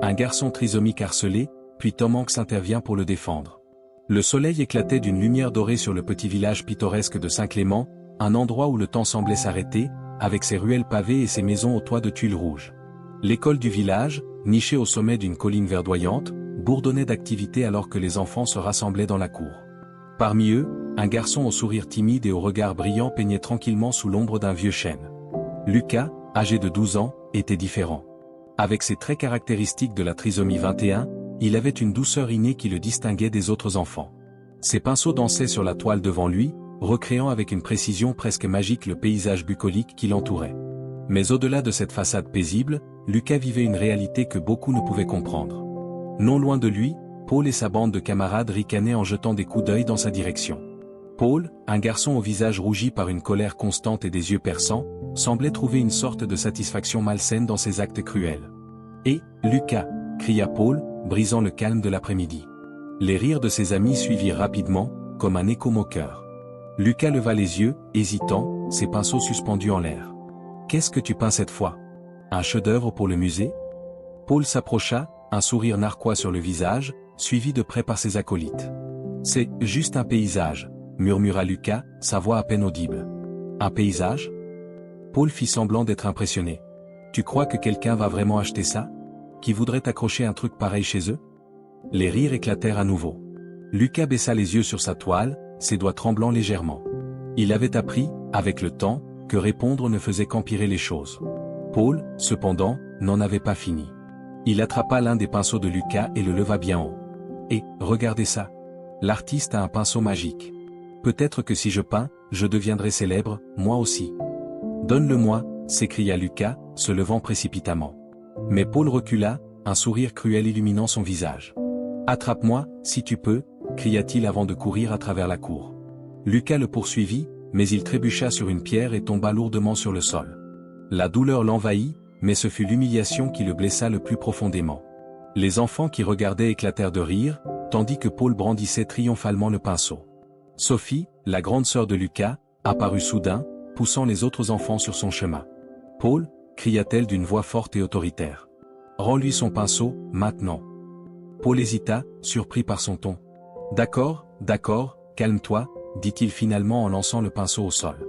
Un garçon trisomique harcelé, puis Tom Hanks intervient pour le défendre. Le soleil éclatait d'une lumière dorée sur le petit village pittoresque de Saint-Clément, un endroit où le temps semblait s'arrêter, avec ses ruelles pavées et ses maisons aux toits de tuiles rouges. L'école du village, nichée au sommet d'une colline verdoyante, bourdonnait d'activité alors que les enfants se rassemblaient dans la cour. Parmi eux, un garçon au sourire timide et au regard brillant peignait tranquillement sous l'ombre d'un vieux chêne. Lucas, âgé de 12 ans, était différent. Avec ses traits caractéristiques de la trisomie 21, il avait une douceur innée qui le distinguait des autres enfants. Ses pinceaux dansaient sur la toile devant lui, recréant avec une précision presque magique le paysage bucolique qui l'entourait. Mais au-delà de cette façade paisible, Lucas vivait une réalité que beaucoup ne pouvaient comprendre. Non loin de lui, Paul et sa bande de camarades ricanaient en jetant des coups d'œil dans sa direction. Paul, un garçon au visage rougi par une colère constante et des yeux perçants, semblait trouver une sorte de satisfaction malsaine dans ses actes cruels. « Et, Lucas !» cria Paul, brisant le calme de l'après-midi. Les rires de ses amis suivirent rapidement, comme un écho moqueur. Lucas leva les yeux, hésitant, ses pinceaux suspendus en l'air. « Qu'est-ce que tu peins cette fois? Un chef-d'œuvre pour le musée ?» Paul s'approcha, un sourire narquois sur le visage, suivi de près par ses acolytes. « C'est juste un paysage », murmura Lucas, sa voix à peine audible. « Un paysage ?» Paul fit semblant d'être impressionné. « Tu crois que quelqu'un va vraiment acheter ça? Qui voudrait accrocher un truc pareil chez eux ?» Les rires éclatèrent à nouveau. Lucas baissa les yeux sur sa toile, ses doigts tremblant légèrement. Il avait appris, avec le temps, que répondre ne faisait qu'empirer les choses. Paul, cependant, n'en avait pas fini. Il attrapa l'un des pinceaux de Lucas et le leva bien haut. « Et, regardez ça. L'artiste a un pinceau magique. Peut-être que si je peins, je deviendrai célèbre, moi aussi. »« Donne-le-moi » s'écria Lucas, se levant précipitamment. Mais Paul recula, un sourire cruel illuminant son visage. « Attrape-moi, si tu peux » cria-t-il avant de courir à travers la cour. Lucas le poursuivit, mais il trébucha sur une pierre et tomba lourdement sur le sol. La douleur l'envahit, mais ce fut l'humiliation qui le blessa le plus profondément. Les enfants qui regardaient éclatèrent de rire, tandis que Paul brandissait triomphalement le pinceau. Sophie, la grande sœur de Lucas, apparut soudain, poussant les autres enfants sur son chemin. « Paul » cria-t-elle d'une voix forte et autoritaire. « Rends-lui son pinceau, maintenant. » Paul hésita, surpris par son ton. « D'accord, calme-toi » dit-il finalement en lançant le pinceau au sol.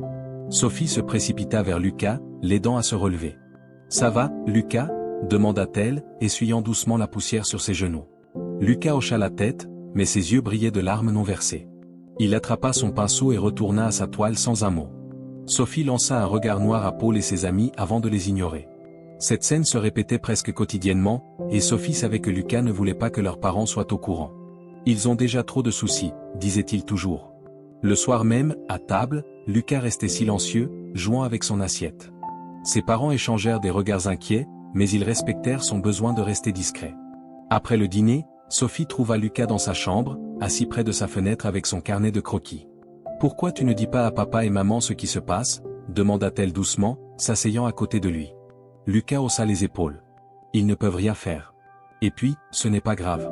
Sophie se précipita vers Lucas, l'aidant à se relever. « Ça va, Lucas » demanda-t-elle, essuyant doucement la poussière sur ses genoux. Lucas hocha la tête, mais ses yeux brillaient de larmes non versées. Il attrapa son pinceau et retourna à sa toile sans un mot. Sophie lança un regard noir à Paul et ses amis avant de les ignorer. Cette scène se répétait presque quotidiennement, et Sophie savait que Lucas ne voulait pas que leurs parents soient au courant. « Ils ont déjà trop de soucis », disait-il toujours. Le soir même, à table, Lucas restait silencieux, jouant avec son assiette. Ses parents échangèrent des regards inquiets, mais ils respectèrent son besoin de rester discret. Après le dîner, Sophie trouva Lucas dans sa chambre, assis près de sa fenêtre avec son carnet de croquis. « Pourquoi tu ne dis pas à papa et maman ce qui se passe ?» demanda-t-elle doucement, s'asseyant à côté de lui. Lucas haussa les épaules. « Ils ne peuvent rien faire. Et puis, ce n'est pas grave. »«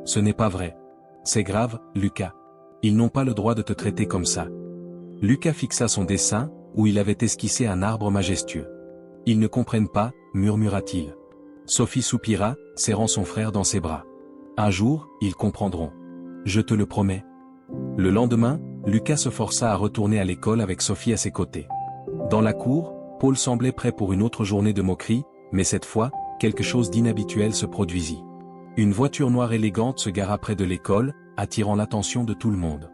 Ce n'est pas vrai. C'est grave, Lucas. Ils n'ont pas le droit de te traiter comme ça. » Lucas fixa son dessin, où il avait esquissé un arbre majestueux. « Ils ne comprennent pas, » murmura-t-il. Sophie soupira, serrant son frère dans ses bras. « Un jour, ils comprendront. Je te le promets. » Le lendemain, Lucas se força à retourner à l'école avec Sophie à ses côtés. Dans la cour, Paul semblait prêt pour une autre journée de moquerie, mais cette fois, quelque chose d'inhabituel se produisit. Une voiture noire élégante se gara près de l'école, attirant l'attention de tout le monde.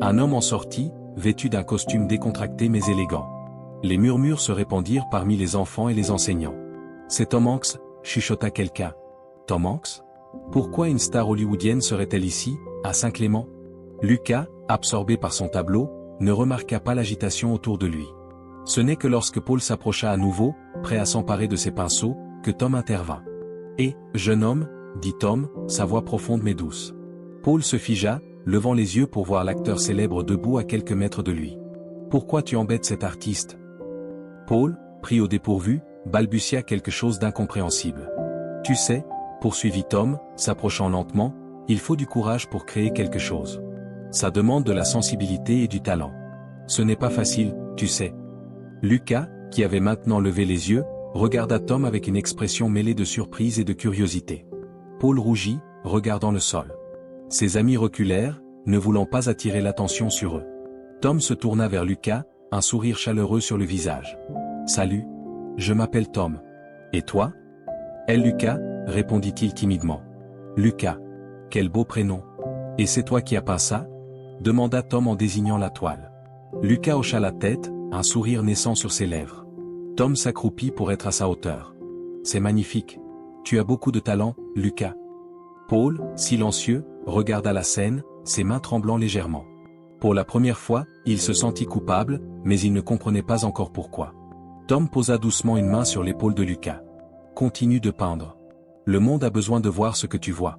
Un homme en sortit, vêtu d'un costume décontracté mais élégant. Les murmures se répandirent parmi les enfants et les enseignants. « C'est Tom Hanks » chuchota quelqu'un. « Tom Hanks ? Pourquoi une star hollywoodienne serait-elle ici, à Saint-Clément ?» Lucas, absorbé par son tableau, ne remarqua pas l'agitation autour de lui. Ce n'est que lorsque Paul s'approcha à nouveau, prêt à s'emparer de ses pinceaux, que Tom intervint. « Et, jeune homme » dit Tom, sa voix profonde mais douce. Paul se figea, levant les yeux pour voir l'acteur célèbre debout à quelques mètres de lui. « Pourquoi tu embêtes cet artiste ?» Paul, pris au dépourvu, balbutia quelque chose d'incompréhensible. « Tu sais » poursuivit Tom, s'approchant lentement, « il faut du courage pour créer quelque chose. Ça demande de la sensibilité et du talent. Ce n'est pas facile, tu sais. » Lucas, qui avait maintenant levé les yeux, regarda Tom avec une expression mêlée de surprise et de curiosité. Paul rougit, regardant le sol. Ses amis reculèrent, ne voulant pas attirer l'attention sur eux. Tom se tourna vers Lucas, un sourire chaleureux sur le visage. « Salut. Je m'appelle Tom. Et toi ?»« Elle Lucas, répondit-il timidement. « Lucas. Quel beau prénom. Et c'est toi qui as peint ça ?» demanda Tom en désignant la toile. Lucas hocha la tête, un sourire naissant sur ses lèvres. Tom s'accroupit pour être à sa hauteur. « C'est magnifique. Tu as beaucoup de talent, Lucas. » Paul, silencieux, regarda la scène, ses mains tremblant légèrement. Pour la première fois, il se sentit coupable, mais il ne comprenait pas encore pourquoi. Tom posa doucement une main sur l'épaule de Lucas. « Continue de peindre. Le monde a besoin de voir ce que tu vois. »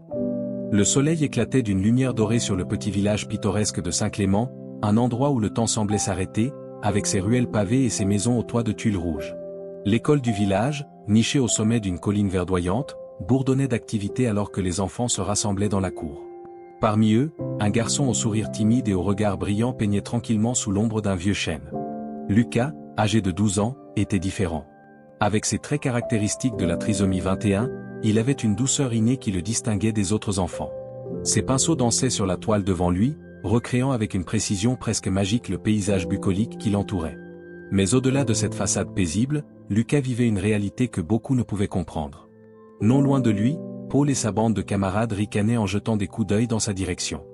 Le soleil éclatait d'une lumière dorée sur le petit village pittoresque de Saint-Clément, un endroit où le temps semblait s'arrêter, avec ses ruelles pavées et ses maisons aux toits de tuiles rouges. L'école du village, nichée au sommet d'une colline verdoyante, bourdonnait d'activité alors que les enfants se rassemblaient dans la cour. Parmi eux, un garçon au sourire timide et au regard brillant peignait tranquillement sous l'ombre d'un vieux chêne. Lucas, âgé de 12 ans, était différent. Avec ses traits caractéristiques de la trisomie 21, il avait une douceur innée qui le distinguait des autres enfants. Ses pinceaux dansaient sur la toile devant lui, recréant avec une précision presque magique le paysage bucolique qui l'entourait. Mais au-delà de cette façade paisible, Lucas vivait une réalité que beaucoup ne pouvaient comprendre. Non loin de lui, Paul et sa bande de camarades ricanaient en jetant des coups d'œil dans sa direction.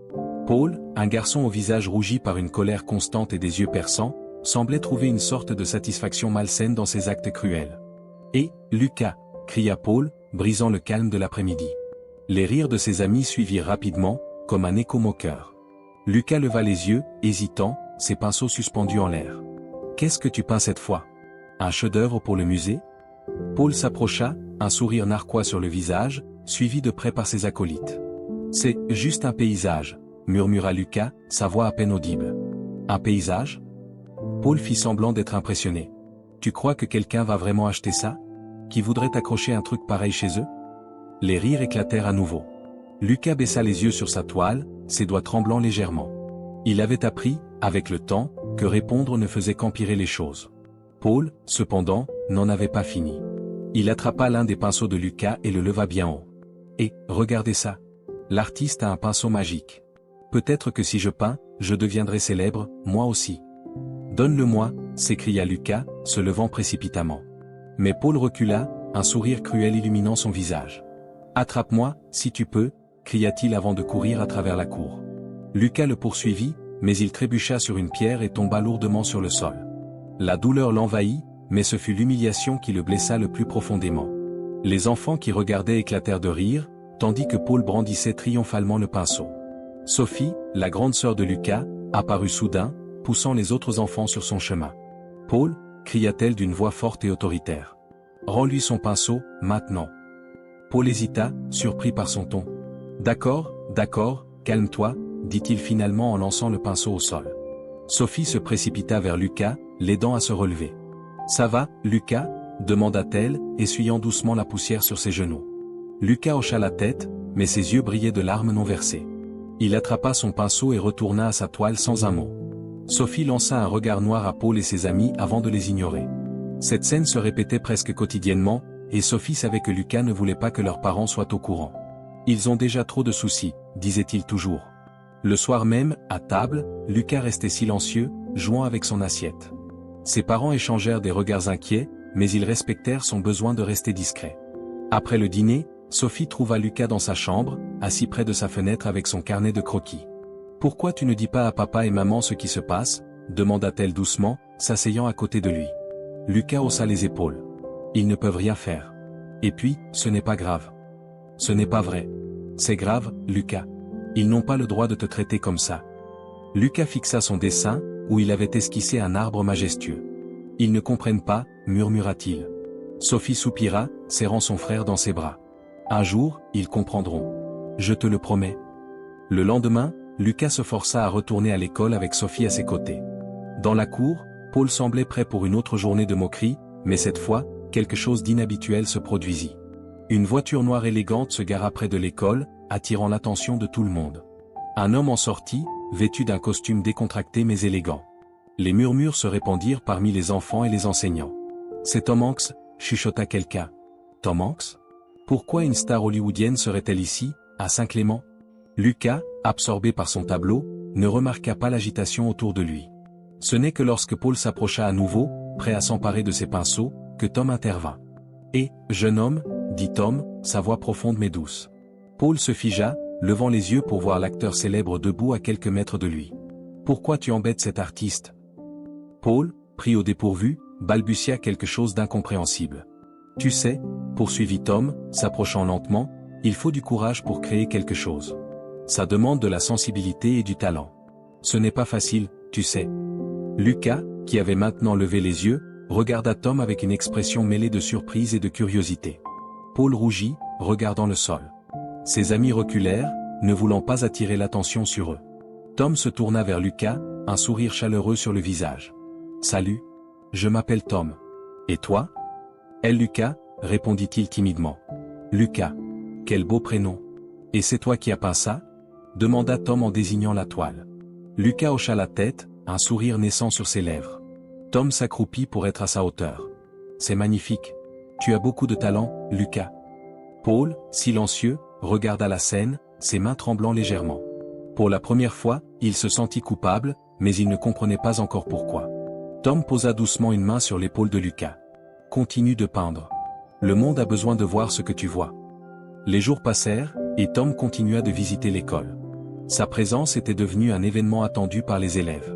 Paul, un garçon au visage rougi par une colère constante et des yeux perçants, semblait trouver une sorte de satisfaction malsaine dans ses actes cruels. « Et, Lucas !» cria Paul, brisant le calme de l'après-midi. Les rires de ses amis suivirent rapidement, comme un écho moqueur. Lucas leva les yeux, hésitant, ses pinceaux suspendus en l'air. « Qu'est-ce que tu peins cette fois? Un chef-d'œuvre pour le musée ?» Paul s'approcha, un sourire narquois sur le visage, suivi de près par ses acolytes. « C'est juste un paysage, » murmura Lucas, sa voix à peine audible. « Un paysage ?» Paul fit semblant d'être impressionné. « Tu crois que quelqu'un va vraiment acheter ça? Qui voudrait accrocher un truc pareil chez eux ?» Les rires éclatèrent à nouveau. Lucas baissa les yeux sur sa toile, ses doigts tremblant légèrement. Il avait appris, avec le temps, que répondre ne faisait qu'empirer les choses. Paul, cependant, n'en avait pas fini. Il attrapa l'un des pinceaux de Lucas et le leva bien haut. « Et, regardez ça. L'artiste a un pinceau magique. Peut-être que si je peins, je deviendrai célèbre, moi aussi. »« Donne-le-moi » s'écria Lucas, se levant précipitamment. Mais Paul recula, un sourire cruel illuminant son visage. « Attrape-moi, si tu peux » cria-t-il avant de courir à travers la cour. Lucas le poursuivit, mais il trébucha sur une pierre et tomba lourdement sur le sol. La douleur l'envahit, mais ce fut l'humiliation qui le blessa le plus profondément. Les enfants qui regardaient éclatèrent de rire, tandis que Paul brandissait triomphalement le pinceau. Sophie, la grande sœur de Lucas, apparut soudain, poussant les autres enfants sur son chemin. « Paul » cria-t-elle d'une voix forte et autoritaire. « Rends-lui son pinceau, maintenant. » Paul hésita, surpris par son ton. « D'accord, calme-toi, » dit-il finalement en lançant le pinceau au sol. Sophie se précipita vers Lucas, l'aidant à se relever. « Ça va, Lucas » demanda-t-elle, essuyant doucement la poussière sur ses genoux. Lucas hocha la tête, mais ses yeux brillaient de larmes non versées. Il attrapa son pinceau et retourna à sa toile sans un mot. Sophie lança un regard noir à Paul et ses amis avant de les ignorer. Cette scène se répétait presque quotidiennement, et Sophie savait que Lucas ne voulait pas que leurs parents soient au courant. « Ils ont déjà trop de soucis », disait-il toujours. Le soir même, à table, Lucas restait silencieux, jouant avec son assiette. Ses parents échangèrent des regards inquiets, mais ils respectèrent son besoin de rester discret. Après le dîner, Sophie trouva Lucas dans sa chambre, assis près de sa fenêtre avec son carnet de croquis. « Pourquoi tu ne dis pas à papa et maman ce qui se passe ?» demanda-t-elle doucement, s'asseyant à côté de lui. Lucas haussa les épaules. « Ils ne peuvent rien faire. Et puis, ce n'est pas grave. »« Ce n'est pas vrai. C'est grave, Lucas. Ils n'ont pas le droit de te traiter comme ça. » Lucas fixa son dessin, où il avait esquissé un arbre majestueux. « Ils ne comprennent pas, » murmura-t-il. Sophie soupira, serrant son frère dans ses bras. « Un jour, ils comprendront. Je te le promets. » Le lendemain, Lucas se força à retourner à l'école avec Sophie à ses côtés. Dans la cour, Paul semblait prêt pour une autre journée de moquerie, mais cette fois, quelque chose d'inhabituel se produisit. Une voiture noire élégante se gara près de l'école, attirant l'attention de tout le monde. Un homme en sortit, vêtu d'un costume décontracté mais élégant. Les murmures se répandirent parmi les enfants et les enseignants. « Cet homme Hanks, chuchota quelqu'un. Tom Hanks? Pourquoi une star hollywoodienne serait-elle ici, à Saint-Clément? Lucas, absorbé par son tableau, ne remarqua pas l'agitation autour de lui. Ce n'est que lorsque Paul s'approcha à nouveau, prêt à s'emparer de ses pinceaux, que Tom intervint. « Eh, jeune homme, dit Tom, sa voix profonde mais douce. Paul se figea, levant les yeux pour voir l'acteur célèbre debout à quelques mètres de lui. « Pourquoi tu embêtes cet artiste ?» Paul, pris au dépourvu, balbutia quelque chose d'incompréhensible. « Tu sais, poursuivit Tom, s'approchant lentement, il faut du courage pour créer quelque chose. Ça demande de la sensibilité et du talent. Ce n'est pas facile, tu sais. » Lucas, qui avait maintenant levé les yeux, regarda Tom avec une expression mêlée de surprise et de curiosité. Paul rougit, regardant le sol. Ses amis reculèrent, ne voulant pas attirer l'attention sur eux. Tom se tourna vers Lucas, un sourire chaleureux sur le visage. « Salut. Je m'appelle Tom. Et toi ?»« Lucas, répondit-il timidement. « Lucas. Quel beau prénom. Et c'est toi qui as peint ça ?» demanda Tom en désignant la toile. Lucas hocha la tête, un sourire naissant sur ses lèvres. Tom s'accroupit pour être à sa hauteur. « C'est magnifique. Tu as beaucoup de talent, Lucas. » Paul, silencieux, regarda la scène, ses mains tremblant légèrement. Pour la première fois, il se sentit coupable, mais il ne comprenait pas encore pourquoi. Tom posa doucement une main sur l'épaule de Lucas. « Continue de peindre. Le monde a besoin de voir ce que tu vois. » Les jours passèrent, et Tom continua de visiter l'école. Sa présence était devenue un événement attendu par les élèves.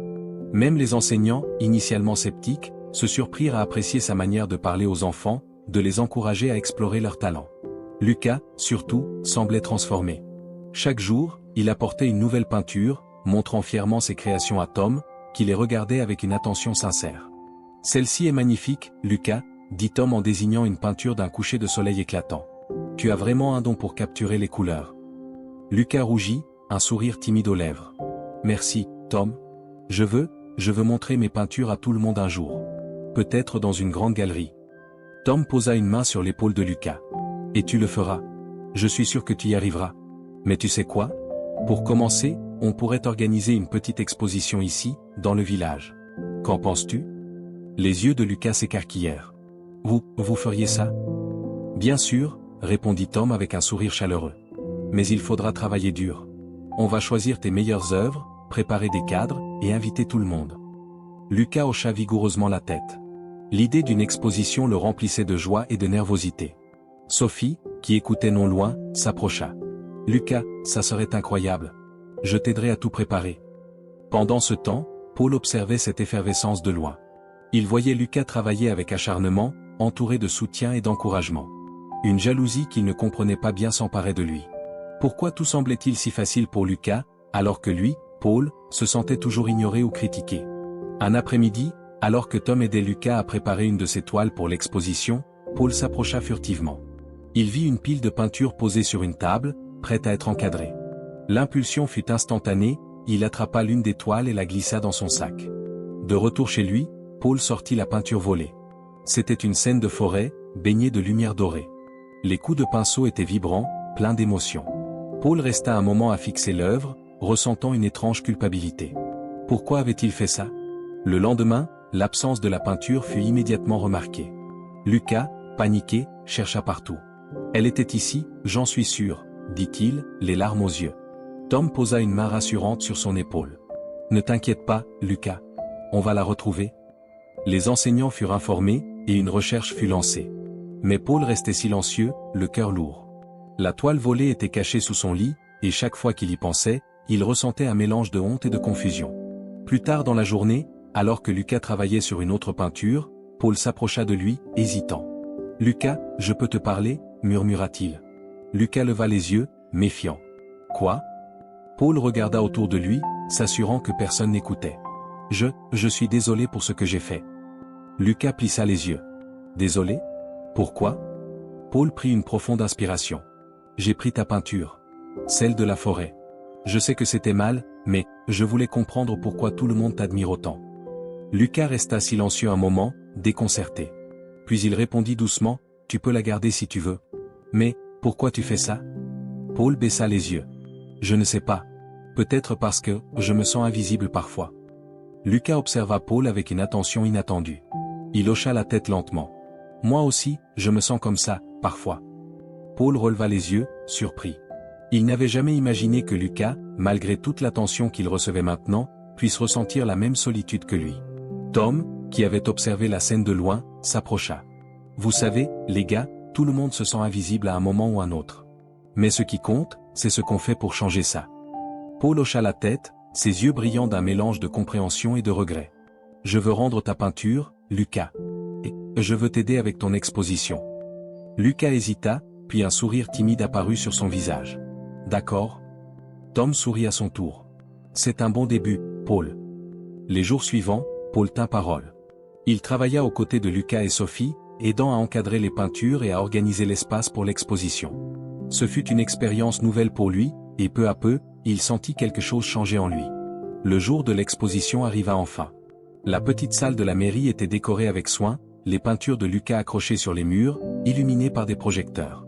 Même les enseignants, initialement sceptiques, se surprirent à apprécier sa manière de parler aux enfants, de les encourager à explorer leurs talents. Lucas, surtout, semblait transformé. Chaque jour, il apportait une nouvelle peinture, montrant fièrement ses créations à Tom, qui les regardait avec une attention sincère. « Celle-ci est magnifique, Lucas, » dit Tom en désignant une peinture d'un coucher de soleil éclatant. « Tu as vraiment un don pour capturer les couleurs. » Lucas rougit, un sourire timide aux lèvres. « Merci, Tom. Je veux montrer mes peintures à tout le monde un jour. Peut-être dans une grande galerie. » Tom posa une main sur l'épaule de Lucas. « Et tu le feras. Je suis sûr que tu y arriveras. Mais tu sais quoi? Pour commencer, on pourrait organiser une petite exposition ici, dans le village. Qu'en penses-tu » Les yeux de Lucas s'écarquillèrent. « Vous feriez ça ?» « Bien sûr, » répondit Tom avec un sourire chaleureux. « Mais il faudra travailler dur. On va choisir tes meilleures œuvres, préparer des cadres, et inviter tout le monde. » Lucas hocha vigoureusement la tête. L'idée d'une exposition le remplissait de joie et de nervosité. Sophie, qui écoutait non loin, s'approcha. « Lucas, ça serait incroyable. Je t'aiderai à tout préparer. » Pendant ce temps, Paul observait cette effervescence de loin. Il voyait Lucas travailler avec acharnement, entouré de soutien et d'encouragement. Une jalousie qu'il ne comprenait pas bien s'emparait de lui. Pourquoi tout semblait-il si facile pour Lucas, alors que lui, Paul, se sentait toujours ignoré ou critiqué? Un après-midi, alors que Tom aidait Lucas à préparer une de ses toiles pour l'exposition, Paul s'approcha furtivement. Il vit une pile de peinture posée sur une table, prête à être encadrée. L'impulsion fut instantanée, il attrapa l'une des toiles et la glissa dans son sac. De retour chez lui, Paul sortit la peinture volée. C'était une scène de forêt, baignée de lumière dorée. Les coups de pinceau étaient vibrants, pleins d'émotion. Paul resta un moment à fixer l'œuvre, ressentant une étrange culpabilité. Pourquoi avait-il fait ça? Le lendemain, l'absence de la peinture fut immédiatement remarquée. Lucas, paniqué, chercha partout. « Elle était ici, j'en suis sûr, » dit-il, les larmes aux yeux. Tom posa une main rassurante sur son épaule. « Ne t'inquiète pas, Lucas. On va la retrouver. » Les enseignants furent informés, et une recherche fut lancée. Mais Paul restait silencieux, le cœur lourd. La toile volée était cachée sous son lit, et chaque fois qu'il y pensait, il ressentait un mélange de honte et de confusion. Plus tard dans la journée, alors que Lucas travaillait sur une autre peinture, Paul s'approcha de lui, hésitant. « Lucas, je peux te parler ?» murmura-t-il. Lucas leva les yeux, méfiant. « Quoi ?» Paul regarda autour de lui, s'assurant que personne n'écoutait. « Je suis désolé pour ce que j'ai fait. » Lucas plissa les yeux. « Désolé ? Pourquoi ?» Paul prit une profonde inspiration. « J'ai pris ta peinture. Celle de la forêt. Je sais que c'était mal, mais je voulais comprendre pourquoi tout le monde t'admire autant. » Lucas resta silencieux un moment, déconcerté. Puis il répondit doucement, « Tu peux la garder si tu veux. Mais, pourquoi tu fais ça ?» Paul baissa les yeux. « Je ne sais pas. Peut-être parce que je me sens invisible parfois. » Lucas observa Paul avec une attention inattendue. Il hocha la tête lentement. « Moi aussi, je me sens comme ça, parfois. Paul releva les yeux, surpris. Il n'avait jamais imaginé que Lucas, malgré toute l'attention qu'il recevait maintenant, puisse ressentir la même solitude que lui. Tom, qui avait observé la scène de loin, s'approcha. Vous savez, les gars, tout le monde se sent invisible à un moment ou un autre. Mais ce qui compte, c'est ce qu'on fait pour changer ça. Paul hocha la tête, ses yeux brillant d'un mélange de compréhension et de regret. Je veux rendre ta peinture, Lucas. Et je veux t'aider avec ton exposition. Lucas hésita, puis un sourire timide apparut sur son visage. D'accord. Tom sourit à son tour. C'est un bon début, Paul. Les jours suivants, Paul tint parole. Il travailla aux côtés de Lucas et Sophie, aidant à encadrer les peintures et à organiser l'espace pour l'exposition. Ce fut une expérience nouvelle pour lui, et peu à peu, il sentit quelque chose changer en lui. Le jour de l'exposition arriva enfin. La petite salle de la mairie était décorée avec soin, les peintures de Lucas accrochées sur les murs, illuminées par des projecteurs.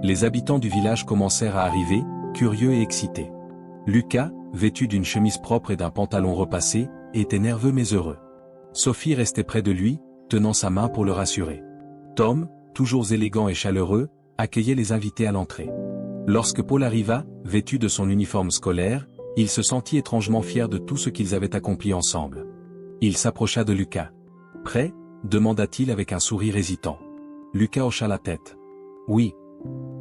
Les habitants du village commencèrent à arriver, curieux et excités. Lucas, vêtu d'une chemise propre et d'un pantalon repassé, était nerveux mais heureux. Sophie restait près de lui, tenant sa main pour le rassurer. Tom, toujours élégant et chaleureux, accueillait les invités à l'entrée. Lorsque Paul arriva, vêtu de son uniforme scolaire, il se sentit étrangement fier de tout ce qu'ils avaient accompli ensemble. Il s'approcha de Lucas. « Prêt ?» demanda-t-il avec un sourire hésitant. Lucas hocha la tête. « Oui. »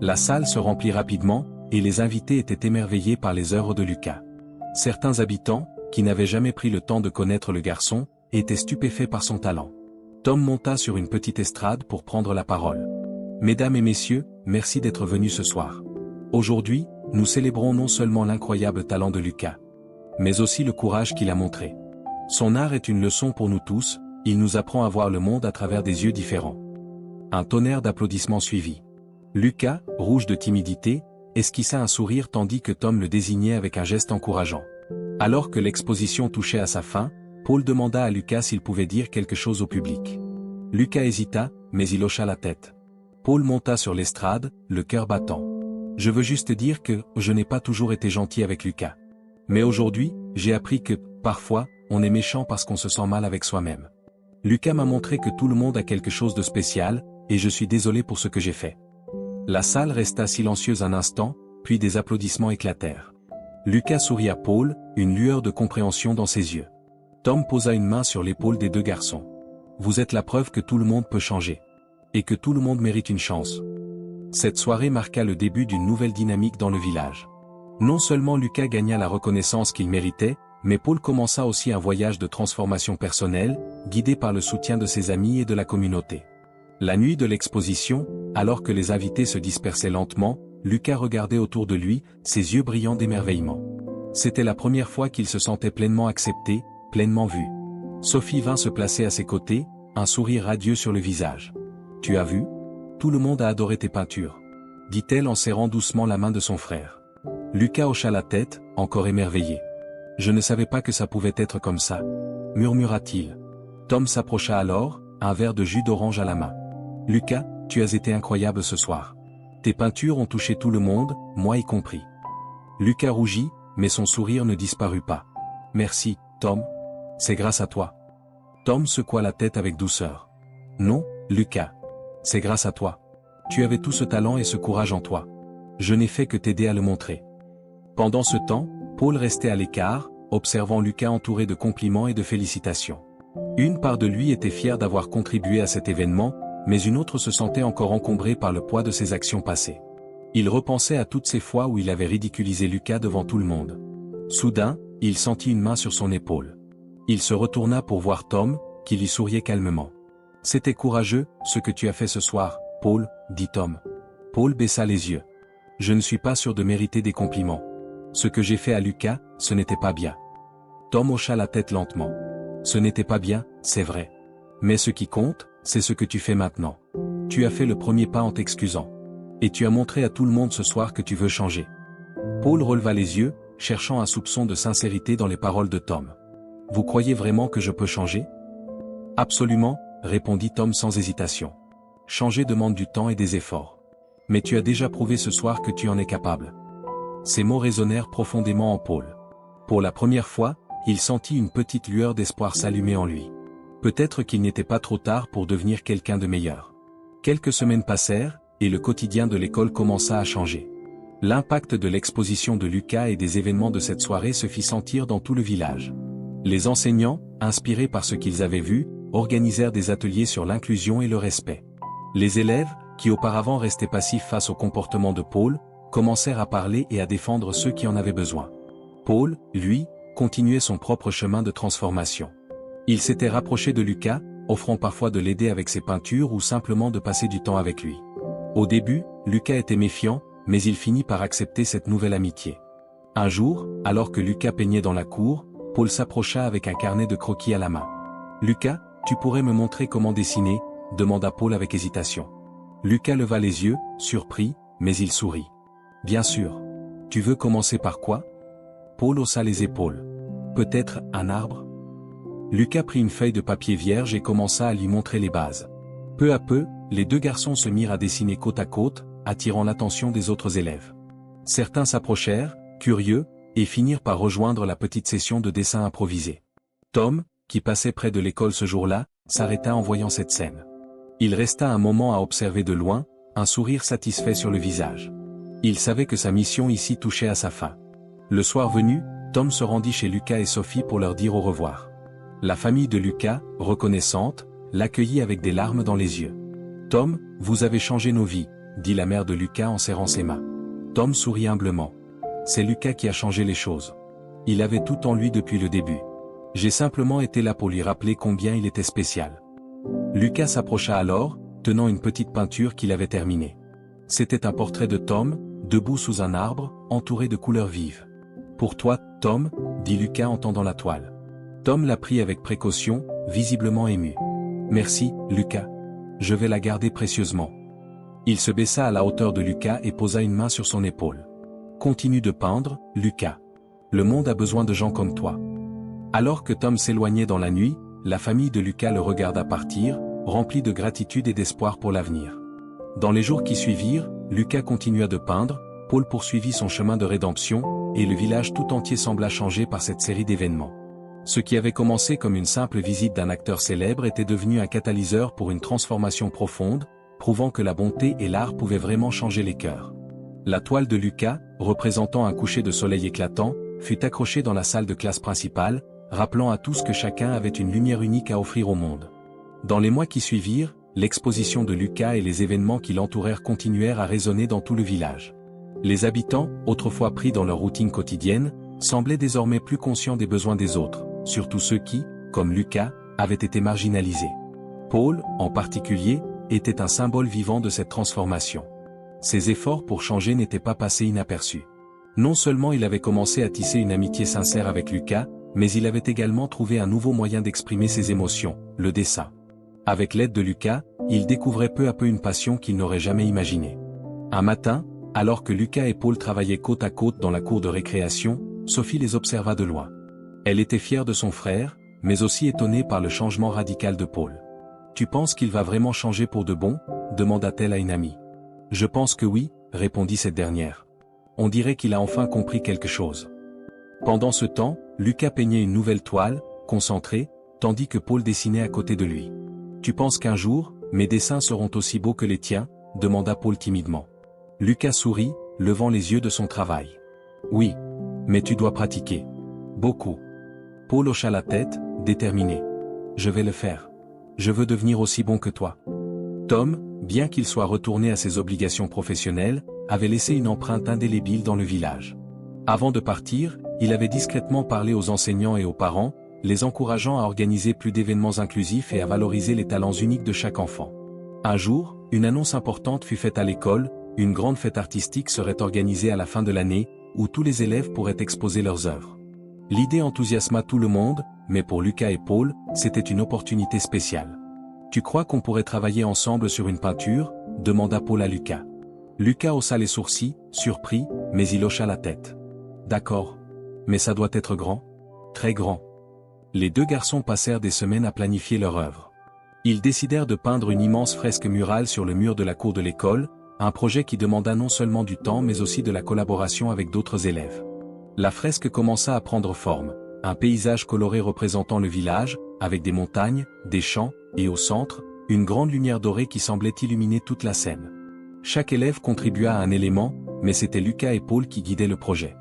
La salle se remplit rapidement, et les invités étaient émerveillés par les œuvres de Lucas. Certains habitants, qui n'avaient jamais pris le temps de connaître le garçon, étaient stupéfaits par son talent. Tom monta sur une petite estrade pour prendre la parole. « Mesdames et messieurs, merci d'être venus ce soir. Aujourd'hui, nous célébrons non seulement l'incroyable talent de Lucas, mais aussi le courage qu'il a montré. Son art est une leçon pour nous tous, il nous apprend à voir le monde à travers des yeux différents. » Un tonnerre d'applaudissements suivit. Lucas, rouge de timidité, esquissa un sourire tandis que Tom le désignait avec un geste encourageant. Alors que l'exposition touchait à sa fin, Paul demanda à Lucas s'il pouvait dire quelque chose au public. Lucas hésita, mais il hocha la tête. Paul monta sur l'estrade, le cœur battant. « Je veux juste dire que je n'ai pas toujours été gentil avec Lucas. Mais aujourd'hui, j'ai appris que, parfois, on est méchant parce qu'on se sent mal avec soi-même. Lucas m'a montré que tout le monde a quelque chose de spécial, et je suis désolé pour ce que j'ai fait. » La salle resta silencieuse un instant, puis des applaudissements éclatèrent. Lucas sourit à Paul, une lueur de compréhension dans ses yeux. Tom posa une main sur l'épaule des deux garçons. « Vous êtes la preuve que tout le monde peut changer. Et que tout le monde mérite une chance. » Cette soirée marqua le début d'une nouvelle dynamique dans le village. Non seulement Lucas gagna la reconnaissance qu'il méritait, mais Paul commença aussi un voyage de transformation personnelle, guidé par le soutien de ses amis et de la communauté. La nuit de l'exposition, alors que les invités se dispersaient lentement, Lucas regardait autour de lui, ses yeux brillants d'émerveillement. C'était la première fois qu'il se sentait pleinement accepté, pleinement vu. Sophie vint se placer à ses côtés, un sourire radieux sur le visage. « Tu as vu ? Tout le monde a adoré tes peintures. » dit-elle en serrant doucement la main de son frère. Lucas hocha la tête, encore émerveillé. « Je ne savais pas que ça pouvait être comme ça. » murmura-t-il. Tom s'approcha alors, un verre de jus d'orange à la main. « Lucas, tu as été incroyable ce soir. Tes peintures ont touché tout le monde, moi y compris. » Lucas rougit, mais son sourire ne disparut pas. « Merci, Tom. C'est grâce à toi. » Tom secoua la tête avec douceur. « Non, Lucas. C'est grâce à toi. Tu avais tout ce talent et ce courage en toi. Je n'ai fait que t'aider à le montrer. » Pendant ce temps, Paul restait à l'écart, observant Lucas entouré de compliments et de félicitations. Une part de lui était fière d'avoir contribué à cet événement, mais une autre se sentait encore encombrée par le poids de ses actions passées. Il repensait à toutes ces fois où il avait ridiculisé Lucas devant tout le monde. Soudain, il sentit une main sur son épaule. Il se retourna pour voir Tom, qui lui souriait calmement. « C'était courageux, ce que tu as fait ce soir, Paul, » dit Tom. Paul baissa les yeux. « Je ne suis pas sûr de mériter des compliments. Ce que j'ai fait à Lucas, ce n'était pas bien. » Tom hocha la tête lentement. « Ce n'était pas bien, c'est vrai. Mais ce qui compte, c'est ce que tu fais maintenant. Tu as fait le premier pas en t'excusant. Et tu as montré à tout le monde ce soir que tu veux changer. » Paul releva les yeux, cherchant un soupçon de sincérité dans les paroles de Tom. « Vous croyez vraiment que je peux changer ? » « Absolument, » répondit Tom sans hésitation. « Changer demande du temps et des efforts. Mais tu as déjà prouvé ce soir que tu en es capable. » Ces mots résonnèrent profondément en Paul. Pour la première fois, il sentit une petite lueur d'espoir s'allumer en lui. Peut-être qu'il n'était pas trop tard pour devenir quelqu'un de meilleur. Quelques semaines passèrent, et le quotidien de l'école commença à changer. L'impact de l'exposition de Lucas et des événements de cette soirée se fit sentir dans tout le village. Les enseignants, inspirés par ce qu'ils avaient vu, organisèrent des ateliers sur l'inclusion et le respect. Les élèves, qui auparavant restaient passifs face au comportement de Paul, commencèrent à parler et à défendre ceux qui en avaient besoin. Paul, lui, continuait son propre chemin de transformation. Il s'était rapproché de Lucas, offrant parfois de l'aider avec ses peintures ou simplement de passer du temps avec lui. Au début, Lucas était méfiant, mais il finit par accepter cette nouvelle amitié. Un jour, alors que Lucas peignait dans la cour, Paul s'approcha avec un carnet de croquis à la main. « Lucas, tu pourrais me montrer comment dessiner ?» demanda Paul avec hésitation. Lucas leva les yeux, surpris, mais il sourit. « Bien sûr. Tu veux commencer par quoi ?» Paul haussa les épaules. « Peut-être un arbre ?» Lucas prit une feuille de papier vierge et commença à lui montrer les bases. Peu à peu, les deux garçons se mirent à dessiner côte à côte, attirant l'attention des autres élèves. Certains s'approchèrent, curieux, et finirent par rejoindre la petite session de dessin improvisé. Tom, qui passait près de l'école ce jour-là, s'arrêta en voyant cette scène. Il resta un moment à observer de loin, un sourire satisfait sur le visage. Il savait que sa mission ici touchait à sa fin. Le soir venu, Tom se rendit chez Lucas et Sophie pour leur dire au revoir. La famille de Lucas, reconnaissante, l'accueillit avec des larmes dans les yeux. « Tom, vous avez changé nos vies », dit la mère de Lucas en serrant ses mains. Tom sourit humblement. « C'est Lucas qui a changé les choses. Il avait tout en lui depuis le début. J'ai simplement été là pour lui rappeler combien il était spécial. » Lucas s'approcha alors, tenant une petite peinture qu'il avait terminée. C'était un portrait de Tom, debout sous un arbre, entouré de couleurs vives. « Pour toi, Tom, » dit Lucas en tendant la toile. Tom la prit avec précaution, visiblement ému. « Merci, Lucas. Je vais la garder précieusement. » Il se baissa à la hauteur de Lucas et posa une main sur son épaule. « Continue de peindre, Lucas. Le monde a besoin de gens comme toi. » Alors que Tom s'éloignait dans la nuit, la famille de Lucas le regarda partir, remplie de gratitude et d'espoir pour l'avenir. Dans les jours qui suivirent, Lucas continua de peindre, Paul poursuivit son chemin de rédemption, et le village tout entier sembla changé par cette série d'événements. Ce qui avait commencé comme une simple visite d'un acteur célèbre était devenu un catalyseur pour une transformation profonde, prouvant que la bonté et l'art pouvaient vraiment changer les cœurs. La toile de Lucas, représentant un coucher de soleil éclatant, fut accrochée dans la salle de classe principale, rappelant à tous que chacun avait une lumière unique à offrir au monde. Dans les mois qui suivirent, l'exposition de Lucas et les événements qui l'entourèrent continuèrent à résonner dans tout le village. Les habitants, autrefois pris dans leur routine quotidienne, semblaient désormais plus conscients des besoins des autres, surtout ceux qui, comme Lucas, avaient été marginalisés. Paul, en particulier, était un symbole vivant de cette transformation. Ses efforts pour changer n'étaient pas passés inaperçus. Non seulement il avait commencé à tisser une amitié sincère avec Lucas, mais il avait également trouvé un nouveau moyen d'exprimer ses émotions, le dessin. Avec l'aide de Lucas, il découvrait peu à peu une passion qu'il n'aurait jamais imaginée. Un matin, alors que Lucas et Paul travaillaient côte à côte dans la cour de récréation, Sophie les observa de loin. Elle était fière de son frère, mais aussi étonnée par le changement radical de Paul. « Tu penses qu'il va vraiment changer pour de bon ?» demanda-t-elle à une amie. « Je pense que oui », répondit cette dernière. « On dirait qu'il a enfin compris quelque chose. » Pendant ce temps, Lucas peignait une nouvelle toile, concentré, tandis que Paul dessinait à côté de lui. « Tu penses qu'un jour, mes dessins seront aussi beaux que les tiens ?» demanda Paul timidement. Lucas sourit, levant les yeux de son travail. « Oui. Mais tu dois pratiquer. Beaucoup. » Paul hocha la tête, déterminé. « Je vais le faire. Je veux devenir aussi bon que toi. » Tom, bien qu'il soit retourné à ses obligations professionnelles, avait laissé une empreinte indélébile dans le village. Avant de partir, il avait discrètement parlé aux enseignants et aux parents, les encourageant à organiser plus d'événements inclusifs et à valoriser les talents uniques de chaque enfant. Un jour, une annonce importante fut faite à l'école, une grande fête artistique serait organisée à la fin de l'année, où tous les élèves pourraient exposer leurs œuvres. L'idée enthousiasma tout le monde, mais pour Lucas et Paul, c'était une opportunité spéciale. « Tu crois qu'on pourrait travailler ensemble sur une peinture ?» demanda Paul à Lucas. Lucas haussa les sourcils, surpris, mais il hocha la tête. « D'accord. Mais ça doit être grand. Très grand. » Les deux garçons passèrent des semaines à planifier leur œuvre. Ils décidèrent de peindre une immense fresque murale sur le mur de la cour de l'école, un projet qui demanda non seulement du temps mais aussi de la collaboration avec d'autres élèves. La fresque commença à prendre forme, un paysage coloré représentant le village, avec des montagnes, des champs, et au centre, une grande lumière dorée qui semblait illuminer toute la scène. Chaque élève contribua à un élément, mais c'était Lucas et Paul qui guidaient le projet.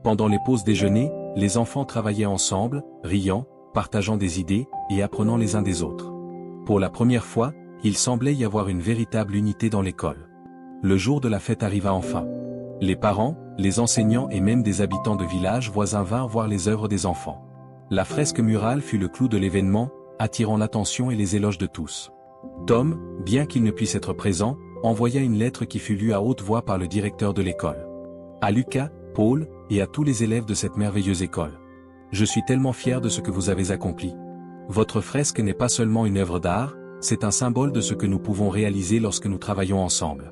Pendant les pauses déjeuner, les enfants travaillaient ensemble, riant, partageant des idées, et apprenant les uns des autres. Pour la première fois, il semblait y avoir une véritable unité dans l'école. Le jour de la fête arriva enfin. Les parents, les enseignants et même des habitants de villages voisins vinrent voir les œuvres des enfants. La fresque murale fut le clou de l'événement, attirant l'attention et les éloges de tous. Tom, bien qu'il ne puisse être présent, envoya une lettre qui fut lue à haute voix par le directeur de l'école. À Lucas, Paul, et à tous les élèves de cette merveilleuse école. Je suis tellement fier de ce que vous avez accompli. Votre fresque n'est pas seulement une œuvre d'art, c'est un symbole de ce que nous pouvons réaliser lorsque nous travaillons ensemble.